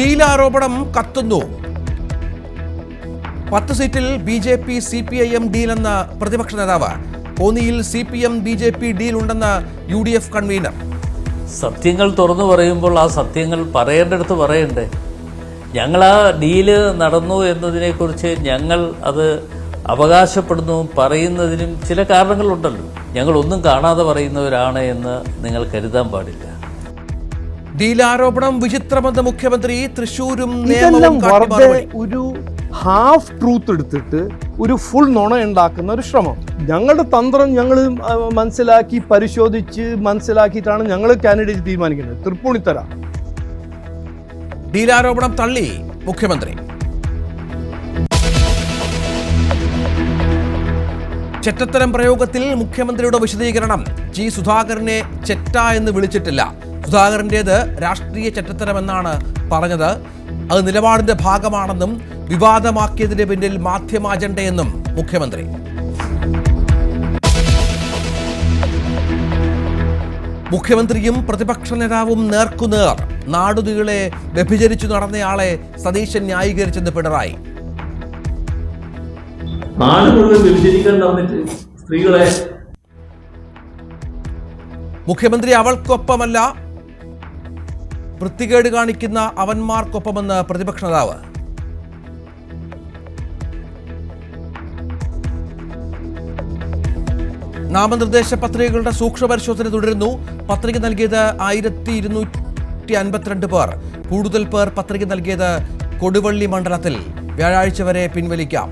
Deal ആരോപണം കത്തുന്നു. 10 സീറ്റിൽ BJP CPIM ഡീലെന്ന പ്രതിപക്ഷ നേതാവ്. കോന്നിയിൽ CPM BJP ഡീൽ ഉണ്ടെന്ന് UDF കൺവീനർ. സത്യങ്ങൾ തുറന്നു പറയുമ്പോൾ ആ സത്യങ്ങൾ പറയേണ്ടടുത്ത് പറയണ്ടേ? ഞങ്ങൾ ആ ഡീല് നടന്നു എന്നതിനെക്കുറിച്ച് ഞങ്ങൾ അത് അവകാശപ്പെടുന്നു പറയുന്നതിനും ചില കാരണങ്ങളുണ്ടല്ലോ. ഞങ്ങളൊന്നും കാണാതെ പറയുന്നവരാണ് എന്ന് നിങ്ങൾ കരുതാൻ പാടില്ല. ഡീൽ ആരോപണം വിചിത്രമെന്ന് മുഖ്യമന്ത്രി. തൃശ്ശൂരും ഒരു ഹാഫ് ട്രൂത്ത് എടുത്തിട്ട് ഒരു ഫുൾ നുണ ഉണ്ടാക്കുന്ന ഒരു ശ്രമം. ഞങ്ങളുടെ തന്ത്രം ഞങ്ങൾ മനസ്സിലാക്കി പരിശോധിച്ച് മനസ്സിലാക്കിയിട്ടാണ് ഞങ്ങൾ കാൻഡിഡേറ്റ് തീരുമാനിക്കുന്നത്. തൃപ്പൂണിത്തറ ഡീൽ ആരോപണം തള്ളി മുഖ്യമന്ത്രി. ചെറ്റത്തരം പ്രയോഗത്തിൽ മുഖ്യമന്ത്രിയുടെ വിശദീകരണം. G. സുധാകരനെ ചെറ്റ എന്ന് വിളിച്ചിട്ടില്ല. സുധാകരൻ്റേത് രാഷ്ട്രീയ ചെറ്റത്തരമെന്നാണ് പറഞ്ഞത്. അത് നിലപാടിന്റെ ഭാഗമാണെന്നും വിവാദമാക്കിയതിന് പിന്നിൽ മാധ്യമ അജണ്ടയെന്നും മുഖ്യമന്ത്രി. മുഖ്യമന്ത്രിയും പ്രതിപക്ഷ നേതാവും നേർക്കുനേർ. നാടുനീളെ വ്യഭിചരിച്ചു നടന്നയാളെ സതീശൻ ന്യായീകരിച്ചെന്ന് പിണറായി. സ്ത്രീകളെ മുഖ്യമന്ത്രി അവൾക്കൊപ്പമല്ല, വൃത്തികേട് കാണിക്കുന്ന അവന്മാർക്കൊപ്പമെന്ന് പ്രതിപക്ഷ നേതാവ്. നാമനിർദ്ദേശ പത്രികകളുടെ സൂക്ഷ്മ പരിശോധന തുടരുന്നു. പത്രിക നൽകിയത് 1252 പേർ. കൂടുതൽ പേർ പത്രിക നൽകിയത് കൊടുവള്ളി മണ്ഡലത്തിൽ. വ്യാഴാഴ്ച വരെ പിൻവലിക്കാം.